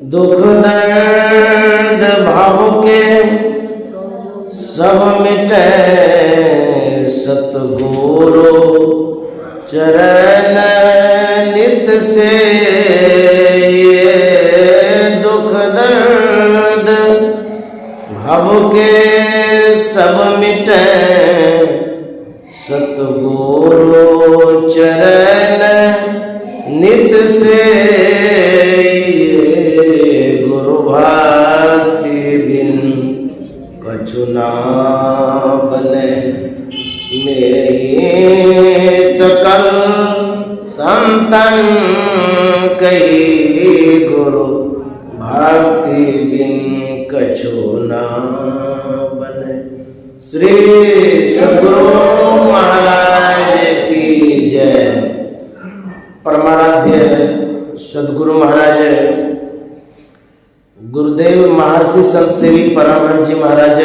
दुख दर्द भाव के सब मिटे सतगुरु चरण नित से। ये दुख दर्द भाव के सब मिटे सतगुरु चरण नित से। गुरु भक्ति बिन कछु ना बने मेरी सकल संतन कही। गुरु भक्ति बिन कछु ना बने। श्री सद्गुरु महाराज की जय। परमाराध्य सद्गुरु महाराज गुरुदेव महर्षि संत सेवी परमहंस जी महाराज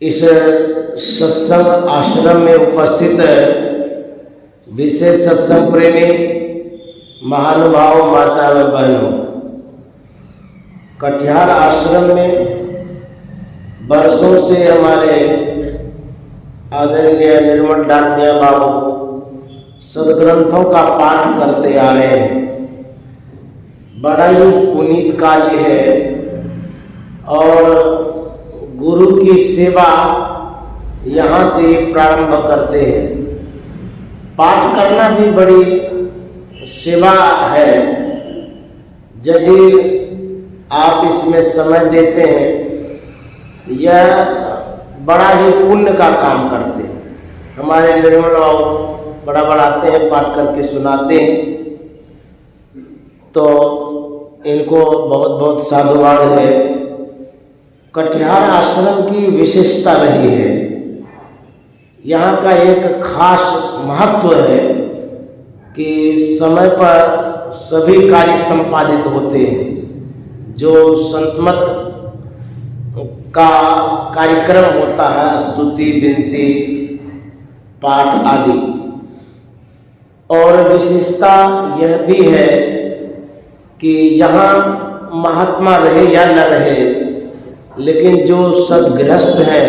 इस सत्संग आश्रम में उपस्थित विशेष सत्संग प्रेमी महानुभाव माता व बहनों, कटिहार आश्रम में वर्षों से हमारे आदरणीय निर्मल डाकिया बाबू सदग्रंथों का पाठ करते आ रहे हैं। बड़ा ही पुनीत कार्य है और गुरु की सेवा यहाँ से प्रारंभ करते हैं। पाठ करना भी बड़ी सेवा है। यदि आप इसमें समय देते हैं, यह बड़ा ही पुण्य का काम करते हैं। हमारे निर्मल बाबू बड़ा बढ़ाते हैं, पाठ करके सुनाते हैं, तो इनको बहुत बहुत साधुवाद है। कटिहार आश्रम की विशेषता रही है, यहाँ का एक खास महत्व है कि समय पर सभी कार्य संपादित होते हैं। जो संतमत का कार्यक्रम होता है, स्तुति, विनती, पाठ आदि। और विशेषता यह भी है कि यहाँ महात्मा रहे या न रहे, लेकिन जो सदगृहस्थ हैं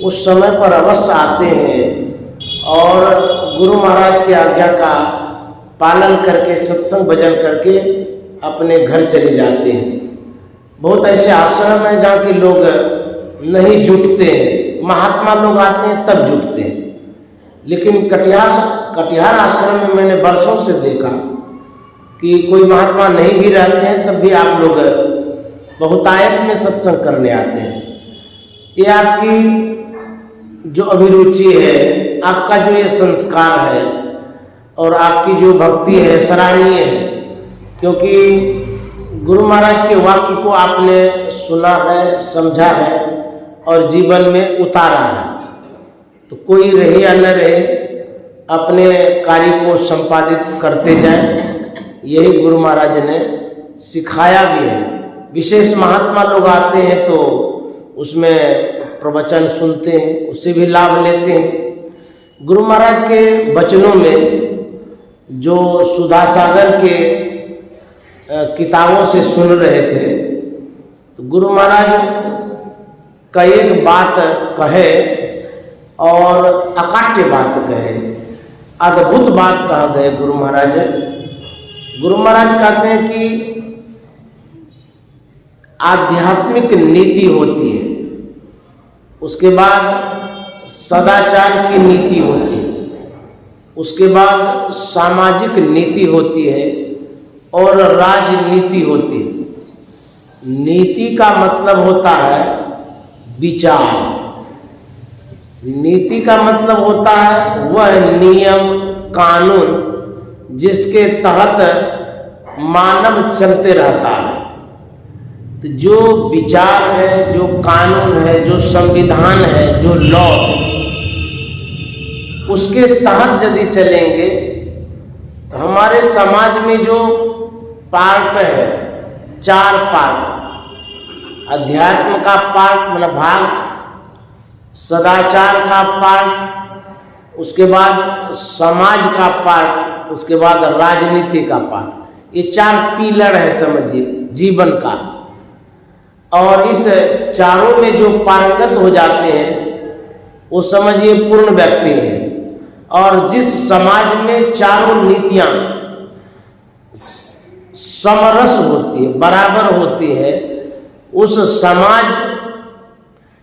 उस समय पर अवश्य आते हैं और गुरु महाराज की आज्ञा का पालन करके सत्संग भजन करके अपने घर चले जाते हैं। बहुत ऐसे आश्रम हैं जहाँ के लोग नहीं जुटते हैं, महात्मा लोग आते हैं तब जुटते हैं। लेकिन कटिहार आश्रम में मैंने वर्षों से देखा कि कोई महात्मा नहीं भी रहते हैं तब भी आप लोग बहुतायत में सत्संग करने आते हैं। ये आपकी जो अभिरुचि है, आपका जो ये संस्कार है और आपकी जो भक्ति है सराहनीय है, क्योंकि गुरु महाराज के वाक्य को आपने सुना है, समझा है और जीवन में उतारा है। तो कोई रहे या न रहे, अपने कार्य को संपादित करते जाएं, यही गुरु महाराज ने सिखाया भी है। विशेष महात्मा लोग आते हैं तो उसमें प्रवचन सुनते हैं, उससे भी लाभ लेते हैं। गुरु महाराज के वचनों में जो सुधा सागर के किताबों से सुन रहे थे, तो गुरु महाराज का एक बात कहे और अकाट्य बात कहे, अद्भुत बात कहा गए गुरु महाराज। गुरु महाराज कहते हैं कि आध्यात्मिक नीति होती है, उसके बाद सदाचार की नीति होती है, उसके बाद सामाजिक नीति होती है और राजनीति होती है। नीति का मतलब होता है विचार, नीति का मतलब होता है वह नियम कानून जिसके तहत मानव चलते रहता है। तो जो विचार है, जो कानून है, जो संविधान है, जो लॉ है, उसके तहत यदि चलेंगे तो हमारे समाज में जो पार्ट है, 4 पार्ट, अध्यात्म का पार्ट मतलब भाग, सदाचार का पार्ट, उसके बाद समाज का पार्ट, उसके बाद राजनीति का पार्ट, ये 4 पिलर है समझिए जीवन का। और इस चारों में जो पारंगत हो जाते हैं वो समझिए पूर्ण व्यक्ति हैं। और जिस समाज में चारों नीतियां समरस होती है, बराबर होती है, उस समाज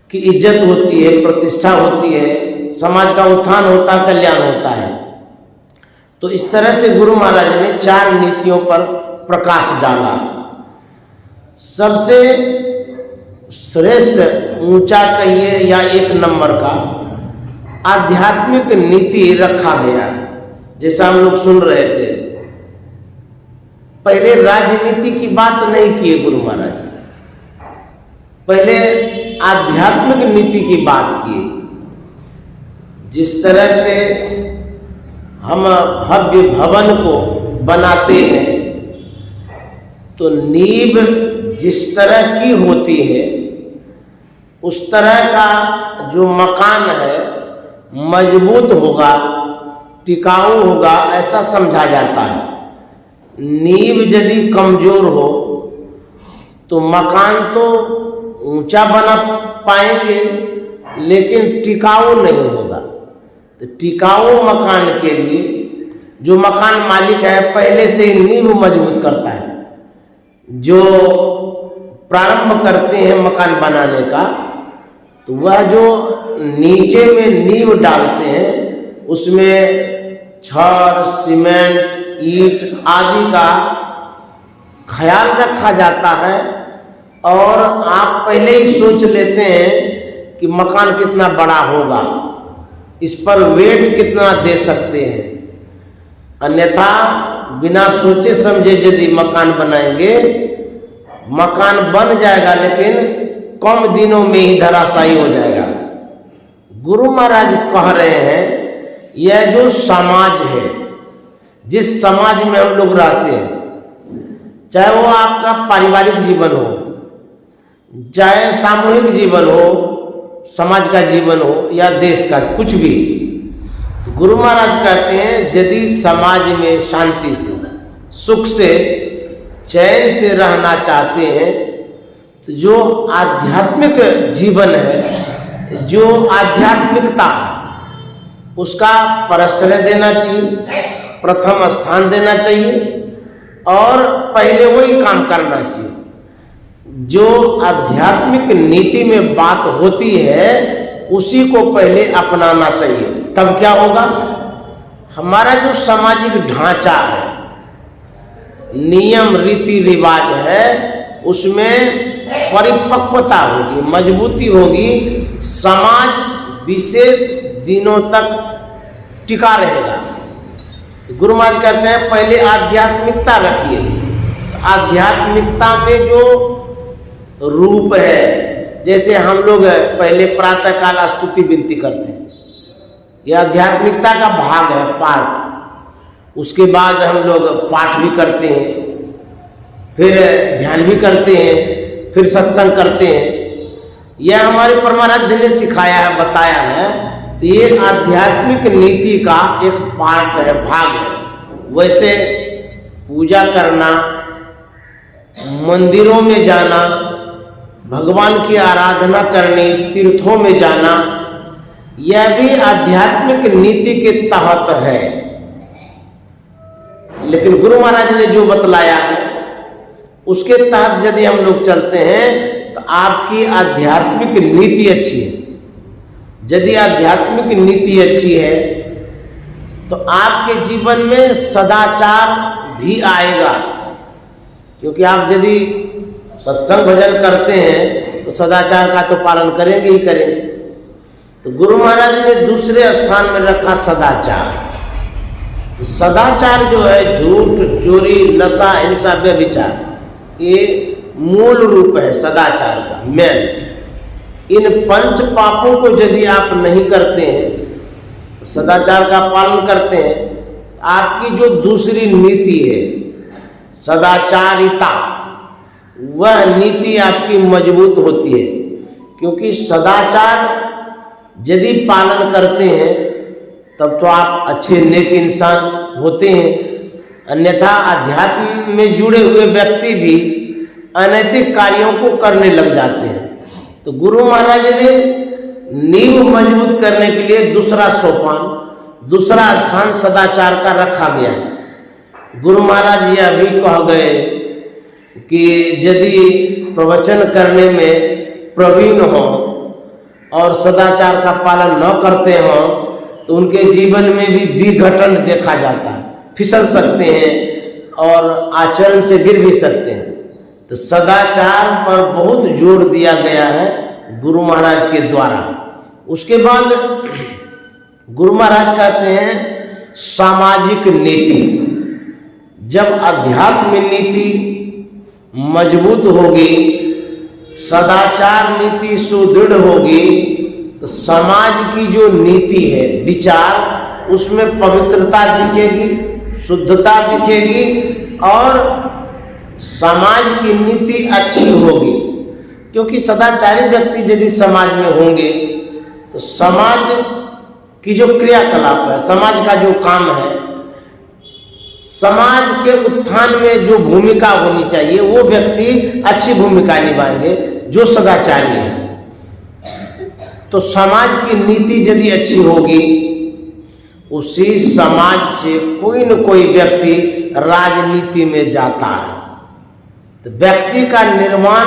की इज्जत होती है, प्रतिष्ठा होती है, समाज का उत्थान होता है, कल्याण होता है। तो इस तरह से गुरु महाराज ने 4 नीतियों पर प्रकाश डाला। सबसे श्रेष्ठ, ऊंचा कहिए या 1 नंबर का आध्यात्मिक नीति रखा गया, जैसा हम लोग सुन रहे थे। पहले राजनीति की बात नहीं किए गुरु महाराज, पहले आध्यात्मिक नीति की बात किए। जिस तरह से हम भव्य भवन को बनाते हैं तो नींव जिस तरह की होती है उस तरह का जो मकान है मजबूत होगा, टिकाऊ होगा, ऐसा समझा जाता है। नींव यदि कमजोर हो तो मकान तो ऊंचा बना पाएंगे लेकिन टिकाऊ नहीं होगा। तो टिकाऊ मकान के लिए जो मकान मालिक है पहले से ही नींव मजबूत करता है। जो प्रारंभ करते हैं मकान बनाने का तो वह जो नीचे में नींव डालते हैं उसमें छड़, सीमेंट, ईंट आदि का ख्याल रखा जाता है। और आप पहले ही सोच लेते हैं कि मकान कितना बड़ा होगा, इस पर वेट कितना दे सकते हैं। अन्यथा बिना सोचे समझे यदि मकान बनाएंगे, मकान बन जाएगा लेकिन कम दिनों में ही धराशायी हो जाएगा। गुरु महाराज कह रहे हैं यह जो समाज है, जिस समाज में हम लोग रहते हैं, चाहे वो आपका पारिवारिक जीवन हो, चाहे सामूहिक जीवन हो, समाज का जीवन हो या देश का, कुछ भी, तो गुरु महाराज कहते हैं यदि समाज में शांति से, सुख से, चैन से रहना चाहते हैं तो जो आध्यात्मिक जीवन है, जो आध्यात्मिकता उसका प्रश्रय देना चाहिए, प्रथम स्थान देना चाहिए और पहले वही काम करना चाहिए। जो आध्यात्मिक नीति में बात होती है उसी को पहले अपनाना चाहिए। तब क्या होगा, हमारा जो सामाजिक ढांचा है, नियम रीति रिवाज है, उसमें परिपक्वता होगी, मजबूती होगी, समाज विशेष दिनों तक टिका रहेगा। गुरु महाराज कहते हैं पहले आध्यात्मिकता रखिए। आध्यात्मिकता में जो रूप है, जैसे हम लोग पहले प्रातः काल स्तुति विनती करते हैं, यह आध्यात्मिकता का भाग है, पाठ। उसके बाद हम लोग पाठ भी करते हैं, फिर ध्यान भी करते हैं, फिर सत्संग करते हैं। यह हमारे परमाराध्य ने सिखाया है, बताया है। तो ये आध्यात्मिक नीति का एक पार्ट है, भाग है। वैसे पूजा करना, मंदिरों में जाना, भगवान की आराधना करनी, तीर्थों में जाना, यह भी आध्यात्मिक नीति के तहत है। लेकिन गुरु महाराज ने जो बतलाया है उसके तहत यदि हम लोग चलते हैं तो आपकी आध्यात्मिक नीति अच्छी है। यदि आध्यात्मिक नीति अच्छी है तो आपके जीवन में सदाचार भी आएगा, क्योंकि आप यदि सत्संग भजन करते हैं तो सदाचार का तो पालन करेंगे ही करेंगे। तो गुरु महाराज ने दूसरे स्थान में रखा सदाचार। सदाचार जो है झूठ, चोरी, नशा, हिंसा, व्यभिचार, ये मूल रूप है सदाचार का, मेन। इन 5 पापों को यदि आप नहीं करते हैं, तो सदाचार का पालन करते हैं, आपकी जो दूसरी नीति है सदाचारिता, वह नीति आपकी मजबूत होती है। क्योंकि सदाचार यदि पालन करते हैं तब तो आप अच्छे नेक इंसान होते हैं। अन्यथा अध्यात्म में जुड़े हुए व्यक्ति भी अनैतिक कार्यों को करने लग जाते हैं। तो गुरु महाराज ने नींव मजबूत करने के लिए दूसरा सोपान, दूसरा स्थान सदाचार का रखा गया है। गुरु महाराज यह भी कह गए कि यदि प्रवचन करने में प्रवीण हो और सदाचार का पालन न करते हो तो उनके जीवन में भी विघटन देखा जाता है, फिसल सकते हैं और आचरण से गिर भी सकते हैं। तो सदाचार पर बहुत जोर दिया गया है गुरु महाराज के द्वारा। उसके बाद गुरु महाराज कहते हैं सामाजिक नीति। जब अध्यात्म नीति मजबूत होगी, सदाचार नीति सुदृढ़ होगी, तो समाज की जो नीति है, विचार, उसमें पवित्रता दिखेगी, शुद्धता दिखेगी और समाज की नीति अच्छी होगी। क्योंकि सदाचारी व्यक्ति यदि समाज में होंगे तो समाज की जो क्रियाकलाप है, समाज का जो काम है, समाज के उत्थान में जो भूमिका होनी चाहिए वो व्यक्ति अच्छी भूमिका निभाएंगे जो सदाचारी है। तो समाज की नीति यदि अच्छी होगी, उसी समाज से कोई न कोई व्यक्ति राजनीति में जाता है। तो व्यक्ति का निर्माण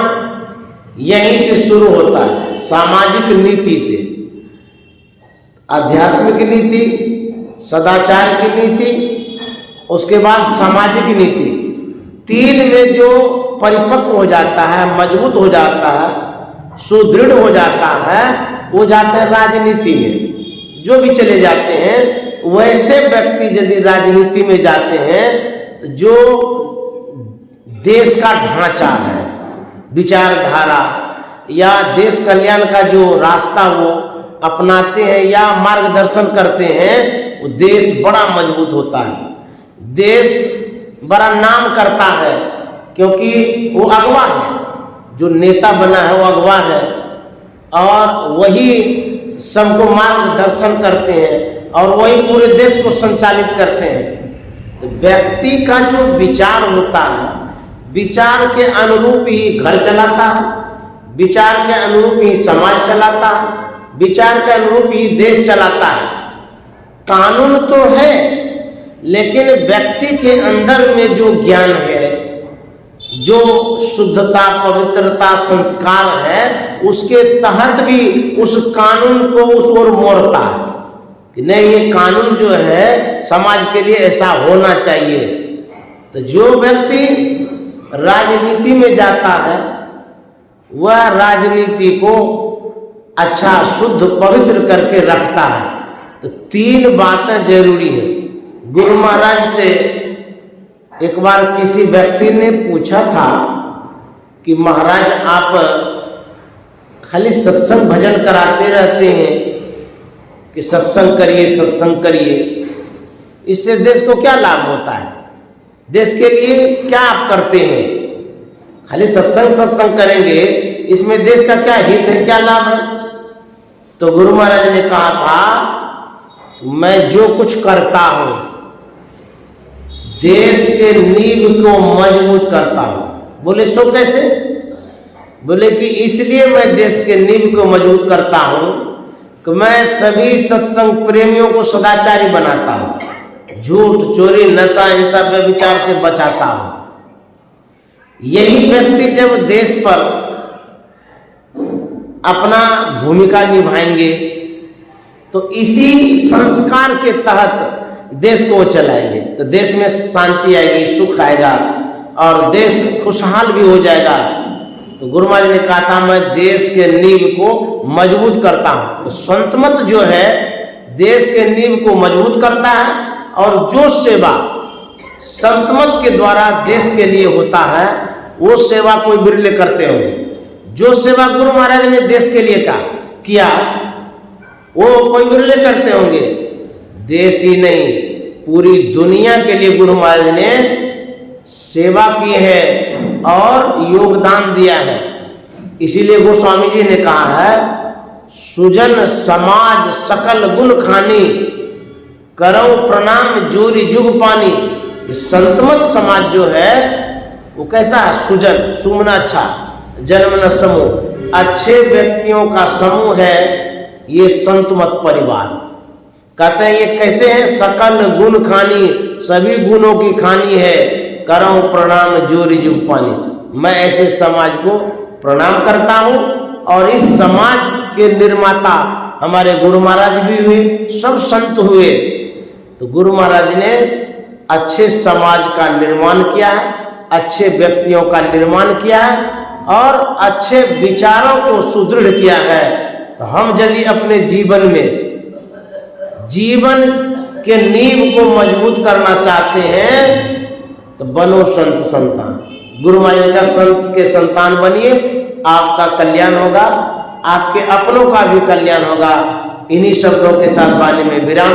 यहीं से शुरू होता है, सामाजिक नीति से। आध्यात्मिक नीति, सदाचार की नीति, उसके बाद सामाजिक नीति, तीन में जो परिपक्व हो जाता है, मजबूत हो जाता है, सुदृढ़ हो जाता है, वो जाता है राजनीति में। जो भी चले जाते हैं वैसे व्यक्ति यदि राजनीति में जाते हैं तो जो देश का ढांचा है, विचारधारा या देश कल्याण का जो रास्ता वो अपनाते हैं या मार्गदर्शन करते हैं, वो देश बड़ा मजबूत होता है, देश बड़ा नाम करता है। क्योंकि वो अगवा है, जो नेता बना है वो अगवा है और वही सबको मार्गदर्शन करते हैं और वही पूरे देश को संचालित करते हैं। तो व्यक्ति का जो विचार होता है, विचार के अनुरूप ही घर चलाता है, विचार के अनुरूप ही समाज चलाता है, विचार के अनुरूप ही देश चलाता है। कानून तो है, लेकिन व्यक्ति के अंदर में जो ज्ञान है, जो शुद्धता, पवित्रता, संस्कार है, उसके तहत भी उस कानून को उस ओर मोड़ता है कि नहीं, ये कानून जो है समाज के लिए ऐसा होना चाहिए। तो जो व्यक्ति राजनीति में जाता है वह राजनीति को अच्छा, शुद्ध, पवित्र करके रखता है। तो तीन बातें जरूरी है। गुरु महाराज से एक बार किसी व्यक्ति ने पूछा था कि महाराज आप खाली सत्संग भजन कराते रहते हैं कि सत्संग करिए, सत्संग करिए, इससे देश को क्या लाभ होता है? देश के लिए क्या आप करते हैं? खाली सत्संग सत्संग करेंगे, इसमें देश का क्या हित है, क्या लाभ है? तो गुरु महाराज ने कहा था मैं जो कुछ करता हूं देश के नींव को मजबूत करता हूं। बोले सो कैसे? बोले कि इसलिए मैं देश के नींव को मजबूत करता हूं कि मैं सभी सत्संग प्रेमियों को सदाचारी बनाता हूं, झूठ, चोरी, नशा, हिंसा, व्यभिचार से बचाता हूं। यही व्यक्ति जब देश पर अपना भूमिका निभाएंगे तो इसी संस्कार के तहत देश को चलाएंगे। तो देश में शांति आएगी, सुख आएगा और देश खुशहाल भी हो जाएगा। तो गुरु महाराज ने कहा था मैं देश के नींव को मजबूत करता हूं। तो संत मत जो है देश के नींव को मजबूत करता है और जो सेवा संत मत के द्वारा देश के लिए होता है वो सेवा कोई बिरले करते होंगे। जो सेवा गुरु महाराज ने देश के लिए किया वो कोई बिरले करते होंगे। देश ही नहीं, पूरी दुनिया के लिए गुरु महाराज ने सेवा की है और योगदान दिया है। इसीलिए गोस्वामी जी ने कहा है सुजन समाज सकल गुण खानी, करो प्रणाम जोरी जुग पानी। इस संतमत समाज जो है वो कैसा है? सुजन, सुमन अच्छा, जन्म न समूह, अच्छे व्यक्तियों का समूह है ये संतमत परिवार। कहते हैं ये कैसे है? सकल गुण खानी, सभी गुणों की खानी है, करऊं प्रणाम जोरी जुग पानी। मैं ऐसे समाज को प्रणाम करता हूं और इस समाज के निर्माता हमारे गुरु महाराज भी हुए, सब संत हुए। तो गुरु महाराज ने अच्छे समाज का निर्माण किया है, अच्छे व्यक्तियों का निर्माण किया है और अच्छे विचारों को सुदृढ़ किया है। तो हम यदि अपने जीवन में जीवन के नींव को मजबूत करना चाहते हैं तो बनो संत संतान, गुरु महाराज का संत के संतान बनिए, आपका कल्याण होगा, आपके अपनों का भी कल्याण होगा। इन्हीं शब्दों के साथ वाणी में विराम।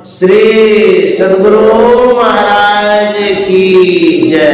श्री सद्गुरु महाराज की जय।